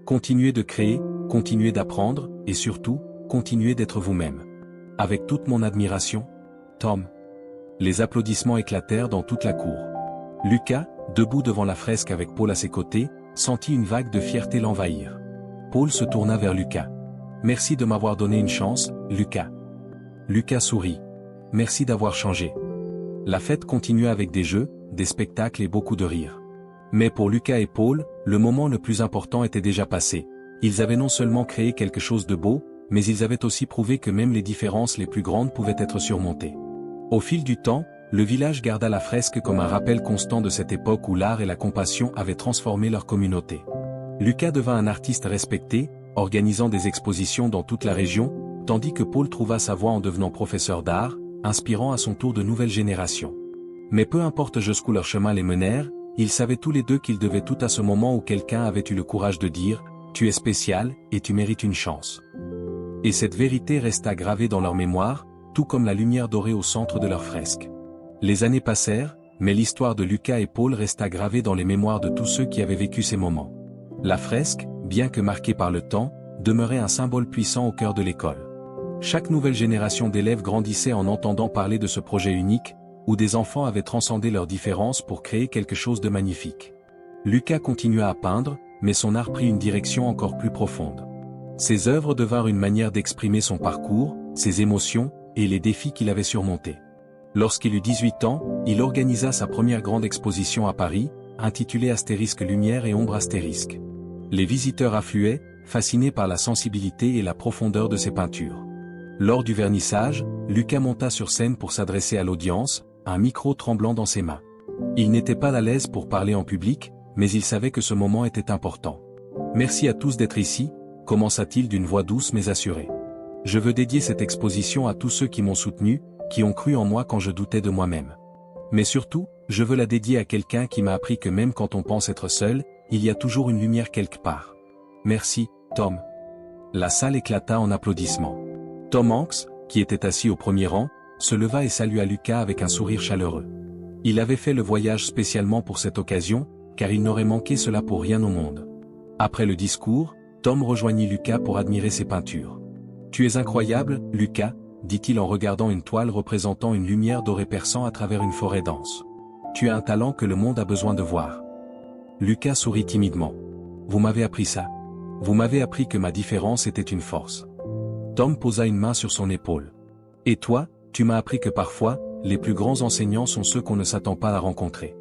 Continuez de créer, continuez d'apprendre, et surtout, continuez d'être vous-même. Avec toute mon admiration, Tom. Les applaudissements éclatèrent dans toute la cour. Lucas, debout devant la fresque avec Paul à ses côtés, sentit une vague de fierté l'envahir. Paul se tourna vers Lucas. « Merci de m'avoir donné une chance, Lucas. » Lucas sourit. « Merci d'avoir changé. » La fête continua avec des jeux, des spectacles et beaucoup de rires. Mais pour Lucas et Paul, le moment le plus important était déjà passé. Ils avaient non seulement créé quelque chose de beau, mais ils avaient aussi prouvé que même les différences les plus grandes pouvaient être surmontées. Au fil du temps, le village garda la fresque comme un rappel constant de cette époque où l'art et la compassion avaient transformé leur communauté. Lucas devint un artiste respecté, organisant des expositions dans toute la région, tandis que Paul trouva sa voie en devenant professeur d'art, inspirant à son tour de nouvelles générations. Mais peu importe jusqu'où leur chemin les menèrent, ils savaient tous les deux qu'ils devaient tout à ce moment où quelqu'un avait eu le courage de dire « Tu es spécial, et tu mérites une chance ». Et cette vérité resta gravée dans leur mémoire, tout comme la lumière dorée au centre de leur fresque. Les années passèrent, mais l'histoire de Lucas et Paul resta gravée dans les mémoires de tous ceux qui avaient vécu ces moments. La fresque, bien que marquée par le temps, demeurait un symbole puissant au cœur de l'école. Chaque nouvelle génération d'élèves grandissait en entendant parler de ce projet unique, où des enfants avaient transcendé leurs différences pour créer quelque chose de magnifique. Lucas continua à peindre, mais son art prit une direction encore plus profonde. Ses œuvres devinrent une manière d'exprimer son parcours, ses émotions, et les défis qu'il avait surmontés. Lorsqu'il eut 18 ans, il organisa sa première grande exposition à Paris, intitulée Astérisque Lumière et Ombre Astérisque. Les visiteurs affluaient, fascinés par la sensibilité et la profondeur de ses peintures. Lors du vernissage, Lucas monta sur scène pour s'adresser à l'audience, un micro tremblant dans ses mains. Il n'était pas à l'aise pour parler en public, mais il savait que ce moment était important. « Merci à tous d'être ici », commença-t-il d'une voix douce mais assurée. « Je veux dédier cette exposition à tous ceux qui m'ont soutenu, qui ont cru en moi quand je doutais de moi-même. Mais surtout, je veux la dédier à quelqu'un qui m'a appris que même quand on pense être seul, il y a toujours une lumière quelque part. Merci, Tom. » La salle éclata en applaudissements. Tom Hanks, qui était assis au premier rang, se leva et salua Lucas avec un sourire chaleureux. Il avait fait le voyage spécialement pour cette occasion, car il n'aurait manqué cela pour rien au monde. Après le discours, Tom rejoignit Lucas pour admirer ses peintures. « Tu es incroyable, Lucas », dit-il en regardant une toile représentant une lumière dorée perçant à travers une forêt dense. « Tu as un talent que le monde a besoin de voir. » Lucas sourit timidement. « Vous m'avez appris ça. Vous m'avez appris que ma différence était une force. » Tom posa une main sur son épaule. « Et toi, tu m'as appris que parfois, les plus grands enseignants sont ceux qu'on ne s'attend pas à rencontrer. »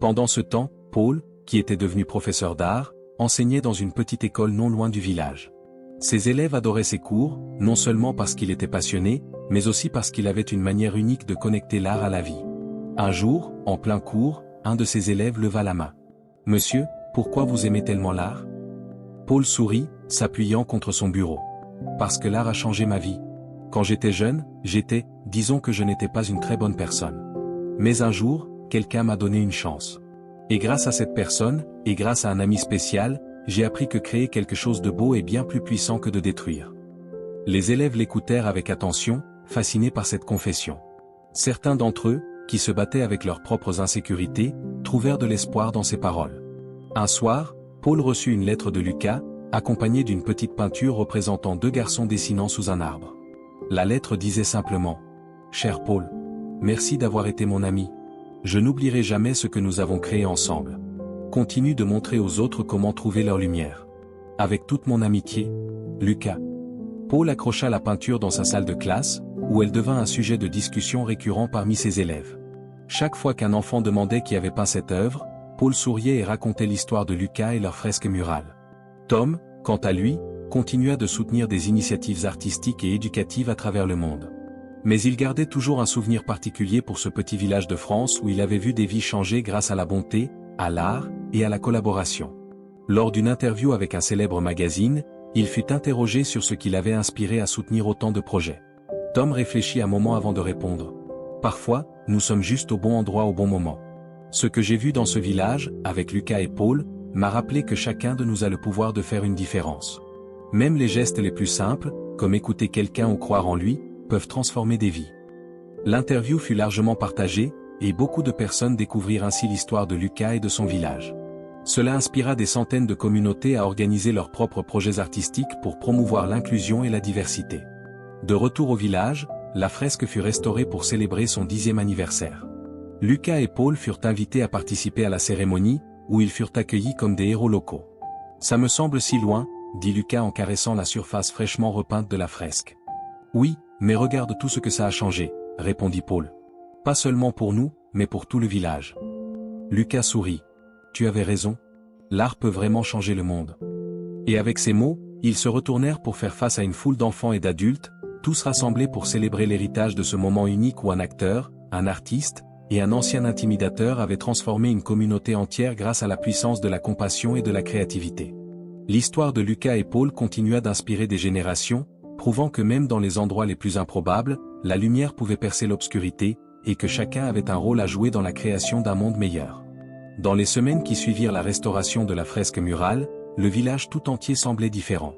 Pendant ce temps, Paul, qui était devenu professeur d'art, enseignait dans une petite école non loin du village. Ses élèves adoraient ses cours, non seulement parce qu'il était passionné, mais aussi parce qu'il avait une manière unique de connecter l'art à la vie. Un jour, en plein cours, un de ses élèves leva la main. « Monsieur, pourquoi vous aimez tellement l'art ?» Paul sourit, s'appuyant contre son bureau. « Parce que l'art a changé ma vie. Quand j'étais jeune, disons que je n'étais pas une très bonne personne. Mais un jour, quelqu'un m'a donné une chance. Et grâce à cette personne, et grâce à un ami spécial, j'ai appris que créer quelque chose de beau est bien plus puissant que de détruire. » Les élèves l'écoutèrent avec attention, fascinés par cette confession. Certains d'entre eux, qui se battaient avec leurs propres insécurités, trouvèrent de l'espoir dans ses paroles. Un soir, Paul reçut une lettre de Lucas, accompagnée d'une petite peinture représentant deux garçons dessinant sous un arbre. La lettre disait simplement « Cher Paul, merci d'avoir été mon ami. Je n'oublierai jamais ce que nous avons créé ensemble. Continue de montrer aux autres comment trouver leur lumière. Avec toute mon amitié, Lucas. » Paul accrocha la peinture dans sa salle de classe, où elle devint un sujet de discussion récurrent parmi ses élèves. Chaque fois qu'un enfant demandait qui avait peint cette œuvre, Paul souriait et racontait l'histoire de Lucas et leur fresque murale. Tom, quant à lui, continua de soutenir des initiatives artistiques et éducatives à travers le monde. Mais il gardait toujours un souvenir particulier pour ce petit village de France où il avait vu des vies changer grâce à la bonté, à l'art et à la collaboration. Lors d'une interview avec un célèbre magazine, il fut interrogé sur ce qui l'avait inspiré à soutenir autant de projets. Tom réfléchit un moment avant de répondre. Parfois, nous sommes juste au bon endroit au bon moment. Ce que j'ai vu dans ce village, avec Lucas et Paul, m'a rappelé que chacun de nous a le pouvoir de faire une différence. Même les gestes les plus simples, comme écouter quelqu'un ou croire en lui, peuvent transformer des vies. L'interview fut largement partagée, et beaucoup de personnes découvrirent ainsi l'histoire de Lucas et de son village. Cela inspira des centaines de communautés à organiser leurs propres projets artistiques pour promouvoir l'inclusion et la diversité. De retour au village, la fresque fut restaurée pour célébrer son 10e anniversaire. Lucas et Paul furent invités à participer à la cérémonie, où ils furent accueillis comme des héros locaux. « Ça me semble si loin », dit Lucas en caressant la surface fraîchement repeinte de la fresque. « Oui, mais regarde tout ce que ça a changé », répondit Paul. « Pas seulement pour nous, mais pour tout le village. » Lucas sourit. « Tu avais raison. L'art peut vraiment changer le monde. » Et avec ces mots, ils se retournèrent pour faire face à une foule d'enfants et d'adultes, tous rassemblés pour célébrer l'héritage de ce moment unique où un acteur, un artiste, et un ancien intimidateur avaient transformé une communauté entière grâce à la puissance de la compassion et de la créativité. L'histoire de Lucas et Paul continua d'inspirer des générations, prouvant que même dans les endroits les plus improbables, la lumière pouvait percer l'obscurité, et que chacun avait un rôle à jouer dans la création d'un monde meilleur. Dans les semaines qui suivirent la restauration de la fresque murale, le village tout entier semblait différent.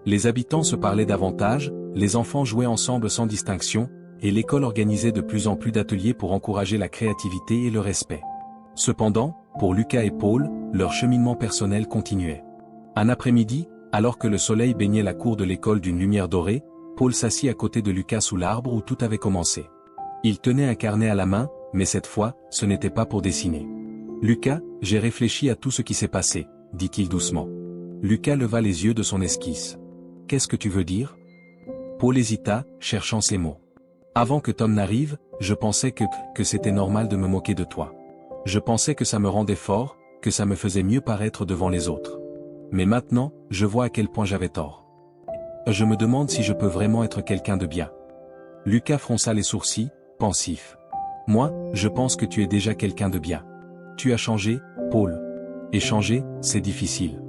Les habitants se parlaient davantage, les enfants jouaient ensemble sans distinction, et l'école organisait de plus en plus d'ateliers pour encourager la créativité et le respect. Cependant, pour Lucas et Paul, leur cheminement personnel continuait. Un après-midi, alors que le soleil baignait la cour de l'école d'une lumière dorée, Paul s'assit à côté de Lucas sous l'arbre où tout avait commencé. Il tenait un carnet à la main, mais cette fois, ce n'était pas pour dessiner. « Lucas, j'ai réfléchi à tout ce qui s'est passé », dit-il doucement. Lucas leva les yeux de son esquisse. « Qu'est-ce que tu veux dire ?» Paul hésita, cherchant ses mots. « Avant que Tom n'arrive, je pensais que c'était normal de me moquer de toi. Je pensais que ça me rendait fort, que ça me faisait mieux paraître devant les autres. Mais maintenant, je vois à quel point j'avais tort. Je me demande si je peux vraiment être quelqu'un de bien. » Lucas fronça les sourcils, pensif. « Moi, je pense que tu es déjà quelqu'un de bien. Tu as changé, Paul. Et changer, c'est difficile. »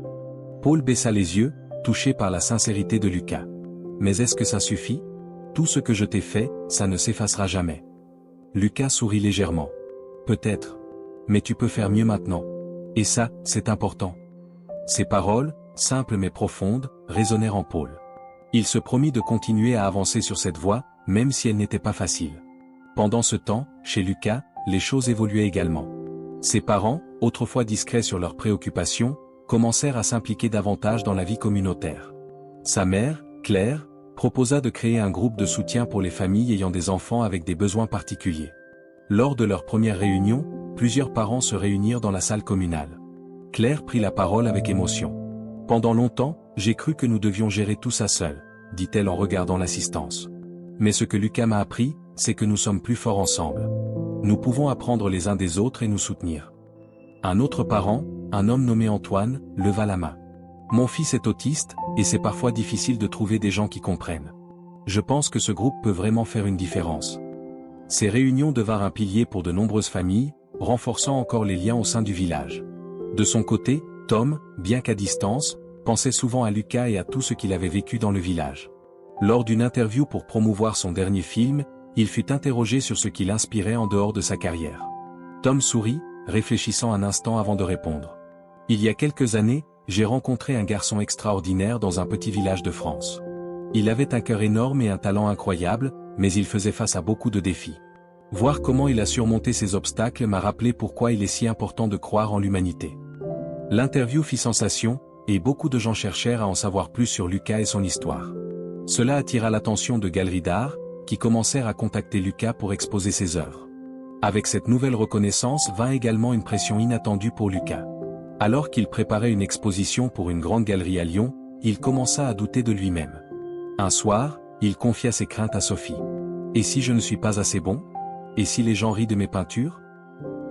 Paul baissa les yeux, touché par la sincérité de Lucas. « Mais est-ce que ça suffit ? Tout ce que je t'ai fait, ça ne s'effacera jamais. » Lucas sourit légèrement. « Peut-être. Mais tu peux faire mieux maintenant. Et ça, c'est important. » Ces paroles, simples mais profondes, résonnèrent en Paul. Il se promit de continuer à avancer sur cette voie, même si elle n'était pas facile. Pendant ce temps, chez Lucas, les choses évoluaient également. Ses parents, autrefois discrets sur leurs préoccupations, commencèrent à s'impliquer davantage dans la vie communautaire. Sa mère, Claire, proposa de créer un groupe de soutien pour les familles ayant des enfants avec des besoins particuliers. Lors de leur première réunion, plusieurs parents se réunirent dans la salle communale. Claire prit la parole avec émotion. « Pendant longtemps, j'ai cru que nous devions gérer tout ça seuls, » dit-elle en regardant l'assistance. « Mais ce que Lucas m'a appris, c'est que nous sommes plus forts ensemble. Nous pouvons apprendre les uns des autres et nous soutenir. » Un autre parent, un homme nommé Antoine, leva la main. « Mon fils est autiste, et c'est parfois difficile de trouver des gens qui comprennent. Je pense que ce groupe peut vraiment faire une différence. » Ces réunions devinrent un pilier pour de nombreuses familles, renforçant encore les liens au sein du village. De son côté, Tom, bien qu'à distance, pensait souvent à Lucas et à tout ce qu'il avait vécu dans le village. Lors d'une interview pour promouvoir son dernier film, il fut interrogé sur ce qui l'inspirait en dehors de sa carrière. Tom sourit, réfléchissant un instant avant de répondre. « Il y a quelques années, j'ai rencontré un garçon extraordinaire dans un petit village de France. Il avait un cœur énorme et un talent incroyable, mais il faisait face à beaucoup de défis. Voir comment il a surmonté ces obstacles m'a rappelé pourquoi il est si important de croire en l'humanité. » L'interview fit sensation, et beaucoup de gens cherchèrent à en savoir plus sur Lucas et son histoire. Cela attira l'attention de galeries d'art, qui commencèrent à contacter Lucas pour exposer ses œuvres. Avec cette nouvelle reconnaissance vint également une pression inattendue pour Lucas. Alors qu'il préparait une exposition pour une grande galerie à Lyon, il commença à douter de lui-même. Un soir, il confia ses craintes à Sophie. « Et si je ne suis pas assez bon ? Et si les gens rient de mes peintures ?»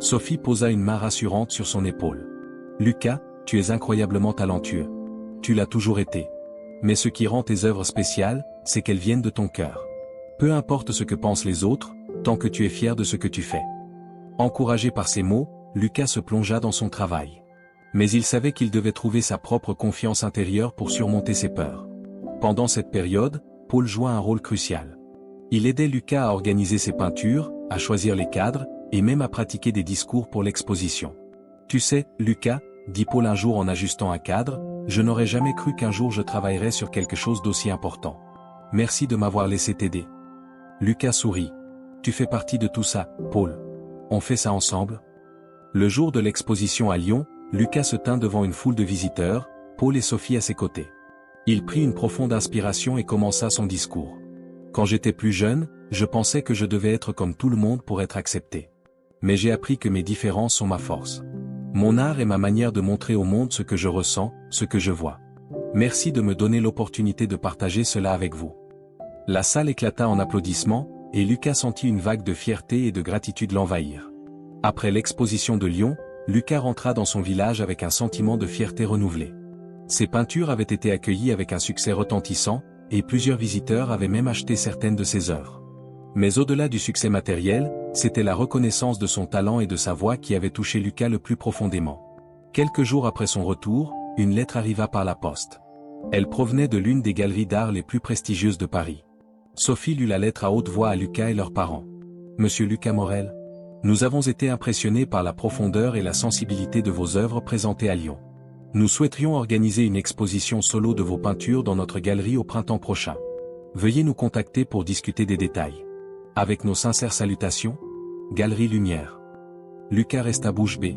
Sophie posa une main rassurante sur son épaule. Lucas, tu es incroyablement talentueux. Tu l'as toujours été. Mais ce qui rend tes œuvres spéciales, c'est qu'elles viennent de ton cœur. Peu importe ce que pensent les autres, tant que tu es fier de ce que tu fais. Encouragé par ces mots, Lucas se plongea dans son travail. Mais il savait qu'il devait trouver sa propre confiance intérieure pour surmonter ses peurs. Pendant cette période, Paul joua un rôle crucial. Il aidait Lucas à organiser ses peintures, à choisir les cadres, et même à pratiquer des discours pour l'exposition. Tu sais, Lucas, dit Paul un jour en ajustant un cadre, je n'aurais jamais cru qu'un jour je travaillerais sur quelque chose d'aussi important. Merci de m'avoir laissé t'aider. Lucas sourit. Tu fais partie de tout ça, Paul. On fait ça ensemble. Le jour de l'exposition à Lyon, Lucas se tint devant une foule de visiteurs, Paul et Sophie à ses côtés. Il prit une profonde inspiration et commença son discours. Quand j'étais plus jeune, je pensais que je devais être comme tout le monde pour être accepté. Mais j'ai appris que mes différences sont ma force. Mon art est ma manière de montrer au monde ce que je ressens, ce que je vois. Merci de me donner l'opportunité de partager cela avec vous. La salle éclata en applaudissements, et Lucas sentit une vague de fierté et de gratitude l'envahir. Après l'exposition de Lyon, Lucas rentra dans son village avec un sentiment de fierté renouvelé. Ses peintures avaient été accueillies avec un succès retentissant, et plusieurs visiteurs avaient même acheté certaines de ses œuvres. Mais au-delà du succès matériel, c'était la reconnaissance de son talent et de sa voix qui avait touché Lucas le plus profondément. Quelques jours après son retour, une lettre arriva par la poste. Elle provenait de l'une des galeries d'art les plus prestigieuses de Paris. Sophie lut la lettre à haute voix à Lucas et leurs parents. Monsieur Lucas Morel, nous avons été impressionnés par la profondeur et la sensibilité de vos œuvres présentées à Lyon. Nous souhaiterions organiser une exposition solo de vos peintures dans notre galerie au printemps prochain. Veuillez nous contacter pour discuter des détails. Avec nos sincères salutations, Galerie Lumière. Lucas resta bouche bée.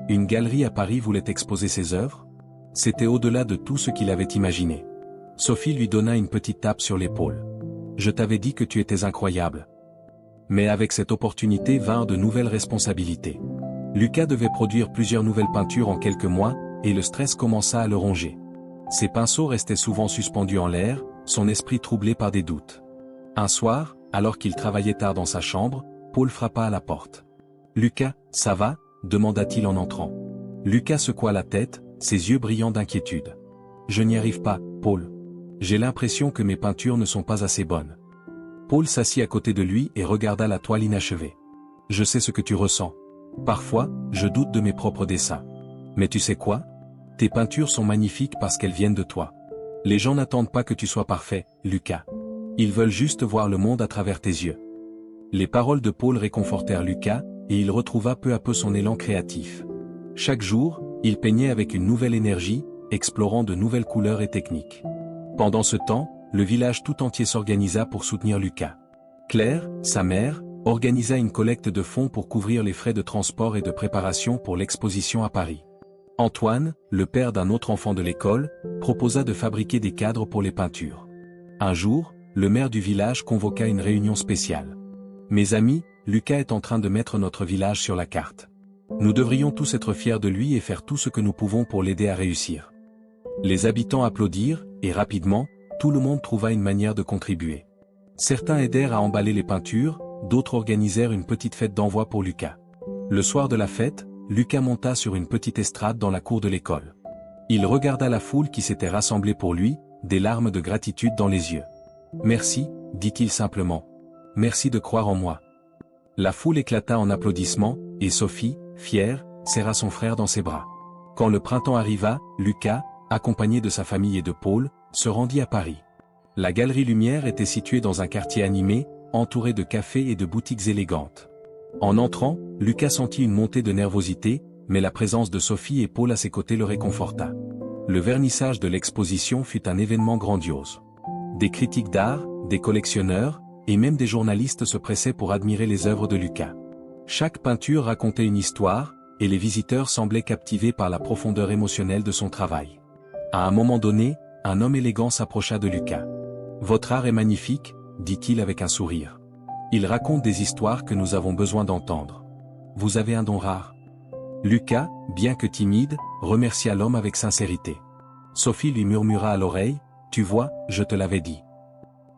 Une galerie à Paris voulait exposer ses œuvres? C'était au-delà de tout ce qu'il avait imaginé. Sophie lui donna une petite tape sur l'épaule. Je t'avais dit que tu étais incroyable. Mais avec cette opportunité vinrent de nouvelles responsabilités. Lucas devait produire plusieurs nouvelles peintures en quelques mois, et le stress commença à le ronger. Ses pinceaux restaient souvent suspendus en l'air, son esprit troublé par des doutes. Un soir, alors qu'il travaillait tard dans sa chambre, Paul frappa à la porte. « Lucas, ça va ?» demanda-t-il en entrant. Lucas secoua la tête, ses yeux brillants d'inquiétude. « Je n'y arrive pas, Paul. J'ai l'impression que mes peintures ne sont pas assez bonnes. » Paul s'assit à côté de lui et regarda la toile inachevée. « Je sais ce que tu ressens. Parfois, je doute de mes propres dessins. Mais tu sais quoi? Tes peintures sont magnifiques parce qu'elles viennent de toi. Les gens n'attendent pas que tu sois parfait, Lucas. Ils veulent juste voir le monde à travers tes yeux. » Les paroles de Paul réconfortèrent Lucas, et il retrouva peu à peu son élan créatif. Chaque jour, il peignait avec une nouvelle énergie, explorant de nouvelles couleurs et techniques. Pendant ce temps, le village tout entier s'organisa pour soutenir Lucas. Claire, sa mère, organisa une collecte de fonds pour couvrir les frais de transport et de préparation pour l'exposition à Paris. Antoine, le père d'un autre enfant de l'école, proposa de fabriquer des cadres pour les peintures. Un jour, le maire du village convoqua une réunion spéciale. « Mes amis, Lucas est en train de mettre notre village sur la carte. Nous devrions tous être fiers de lui et faire tout ce que nous pouvons pour l'aider à réussir. » Les habitants applaudirent, et rapidement, tout le monde trouva une manière de contribuer. Certains aidèrent à emballer les peintures, d'autres organisèrent une petite fête d'envoi pour Lucas. Le soir de la fête, Lucas monta sur une petite estrade dans la cour de l'école. Il regarda la foule qui s'était rassemblée pour lui, des larmes de gratitude dans les yeux. « Merci, dit-il simplement. Merci de croire en moi. » La foule éclata en applaudissements, et Sophie, fière, serra son frère dans ses bras. Quand le printemps arriva, Lucas, accompagné de sa famille et de Paul, se rendit à Paris. La Galerie Lumière était située dans un quartier animé, entouré de cafés et de boutiques élégantes. En entrant, Lucas sentit une montée de nervosité, mais la présence de Sophie et Paul à ses côtés le réconforta. Le vernissage de l'exposition fut un événement grandiose. Des critiques d'art, des collectionneurs, et même des journalistes se pressaient pour admirer les œuvres de Lucas. Chaque peinture racontait une histoire, et les visiteurs semblaient captivés par la profondeur émotionnelle de son travail. À un moment donné, un homme élégant s'approcha de Lucas. « Votre art est magnifique, » dit-il avec un sourire. « Il raconte des histoires que nous avons besoin d'entendre. Vous avez un don rare. » Lucas, bien que timide, remercia l'homme avec sincérité. Sophie lui murmura à l'oreille, « Tu vois, je te l'avais dit. »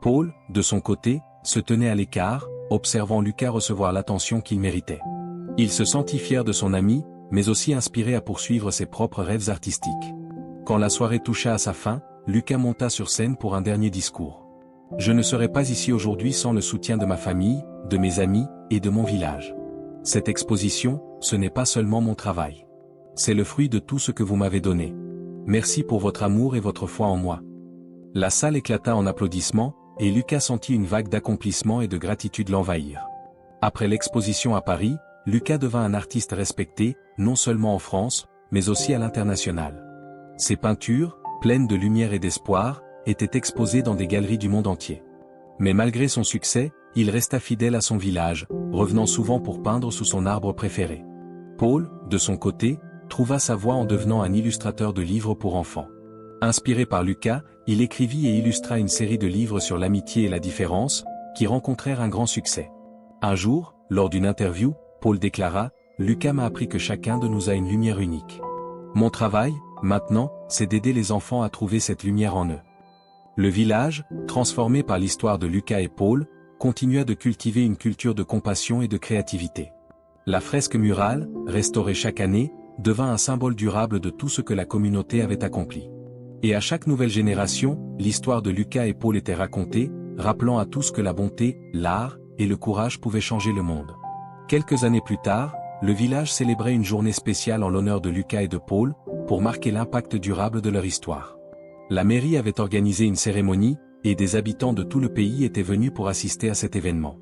Paul, de son côté, se tenait à l'écart, observant Lucas recevoir l'attention qu'il méritait. Il se sentit fier de son ami, mais aussi inspiré à poursuivre ses propres rêves artistiques. Quand la soirée toucha à sa fin, Lucas monta sur scène pour un dernier discours. « Je ne serais pas ici aujourd'hui sans le soutien de ma famille, de mes amis, et de mon village. Cette exposition, ce n'est pas seulement mon travail. C'est le fruit de tout ce que vous m'avez donné. Merci pour votre amour et votre foi en moi. » La salle éclata en applaudissements, et Lucas sentit une vague d'accomplissement et de gratitude l'envahir. Après l'exposition à Paris, Lucas devint un artiste respecté, non seulement en France, mais aussi à l'international. Ses peintures, pleines de lumière et d'espoir, étaient exposées dans des galeries du monde entier. Mais malgré son succès, il resta fidèle à son village, revenant souvent pour peindre sous son arbre préféré. Paul, de son côté, trouva sa voie en devenant un illustrateur de livres pour enfants. Inspiré par Lucas, il écrivit et illustra une série de livres sur l'amitié et la différence, qui rencontrèrent un grand succès. Un jour, lors d'une interview, Paul déclara « Lucas m'a appris que chacun de nous a une lumière unique. Mon travail, maintenant, c'est d'aider les enfants à trouver cette lumière en eux. » Le village, transformé par l'histoire de Lucas et Paul, continua de cultiver une culture de compassion et de créativité. La fresque murale, restaurée chaque année, devint un symbole durable de tout ce que la communauté avait accompli. Et à chaque nouvelle génération, l'histoire de Lucas et Paul était racontée, rappelant à tous que la bonté, l'art et le courage pouvaient changer le monde. Quelques années plus tard, le village célébrait une journée spéciale en l'honneur de Lucas et de Paul, pour marquer l'impact durable de leur histoire. La mairie avait organisé une cérémonie, et des habitants de tout le pays étaient venus pour assister à cet événement.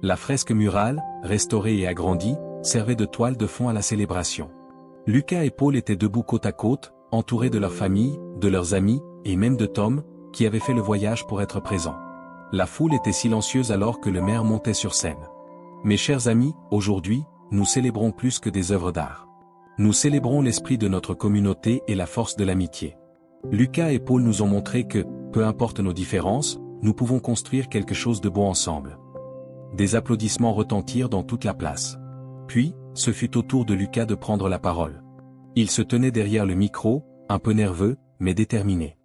La fresque murale, restaurée et agrandie, servait de toile de fond à la célébration. Lucas et Paul étaient debout côte à côte, entourés de leur famille, de leurs amis, et même de Tom, qui avait fait le voyage pour être présent. La foule était silencieuse alors que le maire montait sur scène. Mes chers amis, aujourd'hui, nous célébrons plus que des œuvres d'art. Nous célébrons l'esprit de notre communauté et la force de l'amitié. Lucas et Paul nous ont montré que, peu importe nos différences, nous pouvons construire quelque chose de beau ensemble. Des applaudissements retentirent dans toute la place. Puis, ce fut au tour de Lucas de prendre la parole. Il se tenait derrière le micro, un peu nerveux, mais déterminé.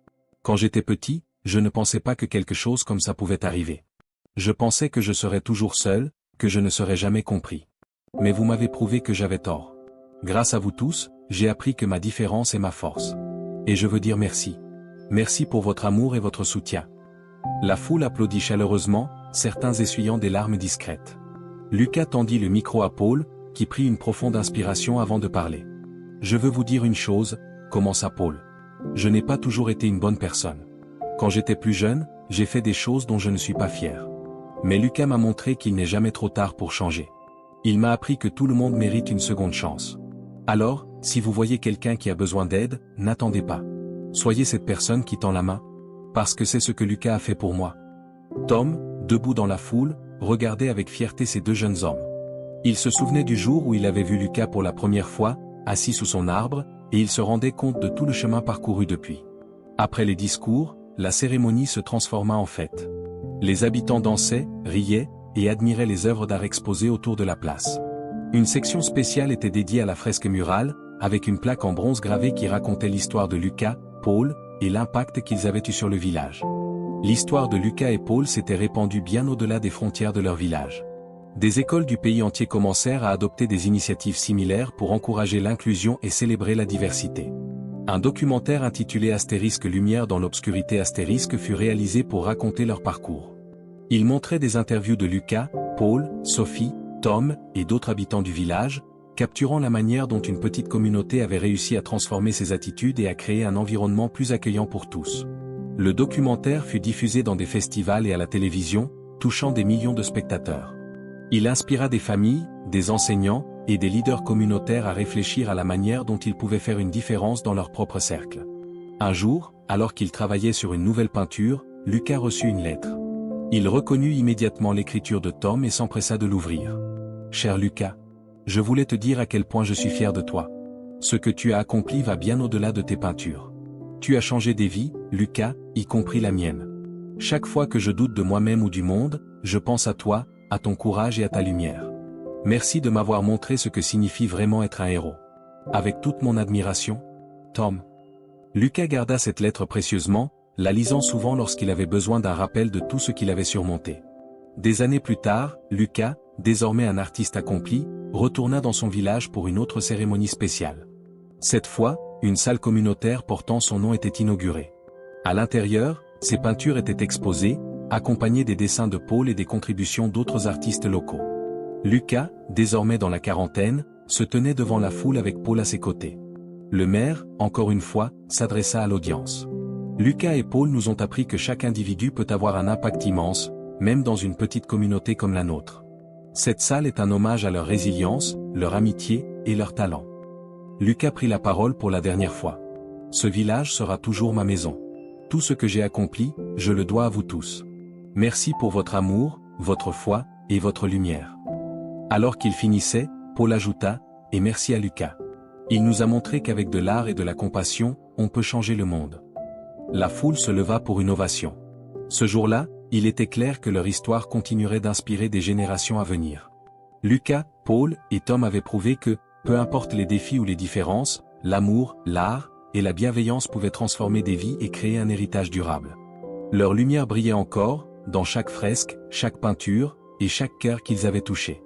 Quand j'étais petit, je ne pensais pas que quelque chose comme ça pouvait arriver. Je pensais que je serais toujours seul, que je ne serais jamais compris. Mais vous m'avez prouvé que j'avais tort. Grâce à vous tous, j'ai appris que ma différence est ma force. Et je veux dire merci. Merci pour votre amour et votre soutien. La foule applaudit chaleureusement, certains essuyant des larmes discrètes. Lucas tendit le micro à Paul, qui prit une profonde inspiration avant de parler. « Je veux vous dire une chose, » commença Paul. « Je n'ai pas toujours été une bonne personne. Quand j'étais plus jeune, j'ai fait des choses dont je ne suis pas fier. Mais Lucas m'a montré qu'il n'est jamais trop tard pour changer. Il m'a appris que tout le monde mérite une seconde chance. Alors, si vous voyez quelqu'un qui a besoin d'aide, n'attendez pas. Soyez cette personne qui tend la main. Parce que c'est ce que Lucas a fait pour moi. » Tom, debout dans la foule, regardait avec fierté ces deux jeunes hommes. Il se souvenait du jour où il avait vu Lucas pour la première fois, assis sous son arbre, et il se rendait compte de tout le chemin parcouru depuis. Après les discours, la cérémonie se transforma en fête. Les habitants dansaient, riaient, et admiraient les œuvres d'art exposées autour de la place. Une section spéciale était dédiée à la fresque murale, avec une plaque en bronze gravée qui racontait l'histoire de Lucas, Paul, et l'impact qu'ils avaient eu sur le village. L'histoire de Lucas et Paul s'était répandue bien au-delà des frontières de leur village. Des écoles du pays entier commencèrent à adopter des initiatives similaires pour encourager l'inclusion et célébrer la diversité. Un documentaire intitulé Astérisque Lumière dans l'obscurité Astérisque fut réalisé pour raconter leur parcours. Il montrait des interviews de Lucas, Paul, Sophie, Tom et d'autres habitants du village, capturant la manière dont une petite communauté avait réussi à transformer ses attitudes et à créer un environnement plus accueillant pour tous. Le documentaire fut diffusé dans des festivals et à la télévision, touchant des millions de spectateurs. Il inspira des familles, des enseignants et des leaders communautaires à réfléchir à la manière dont ils pouvaient faire une différence dans leur propre cercle. Un jour, alors qu'il travaillait sur une nouvelle peinture, Lucas reçut une lettre. Il reconnut immédiatement l'écriture de Tom et s'empressa de l'ouvrir. « Cher Lucas, je voulais te dire à quel point je suis fier de toi. Ce que tu as accompli va bien au-delà de tes peintures. Tu as changé des vies, Lucas, y compris la mienne. Chaque fois que je doute de moi-même ou du monde, je pense à toi, à ton courage et à ta lumière. Merci de m'avoir montré ce que signifie vraiment être un héros. Avec toute mon admiration, Tom. » Lucas garda cette lettre précieusement, la lisant souvent lorsqu'il avait besoin d'un rappel de tout ce qu'il avait surmonté. Des années plus tard, Lucas, désormais un artiste accompli, retourna dans son village pour une autre cérémonie spéciale. Cette fois, une salle communautaire portant son nom était inaugurée. À l'intérieur, ses peintures étaient exposées, accompagnées des dessins de Paul et des contributions d'autres artistes locaux. Lucas, désormais dans la quarantaine, se tenait devant la foule avec Paul à ses côtés. Le maire, encore une fois, s'adressa à l'audience. Lucas et Paul nous ont appris que chaque individu peut avoir un impact immense, même dans une petite communauté comme la nôtre. Cette salle est un hommage à leur résilience, leur amitié et leur talent. Lucas prit la parole pour la dernière fois. Ce village sera toujours ma maison. Tout ce que j'ai accompli, je le dois à vous tous. Merci pour votre amour, votre foi, et votre lumière. Alors qu'il finissait, Paul ajouta, et merci à Lucas. Il nous a montré qu'avec de l'art et de la compassion, on peut changer le monde. La foule se leva pour une ovation. Ce jour-là, il était clair que leur histoire continuerait d'inspirer des générations à venir. Lucas, Paul et Tom avaient prouvé que, peu importe les défis ou les différences, l'amour, l'art et la bienveillance pouvaient transformer des vies et créer un héritage durable. Leur lumière brillait encore, dans chaque fresque, chaque peinture, et chaque cœur qu'ils avaient touché.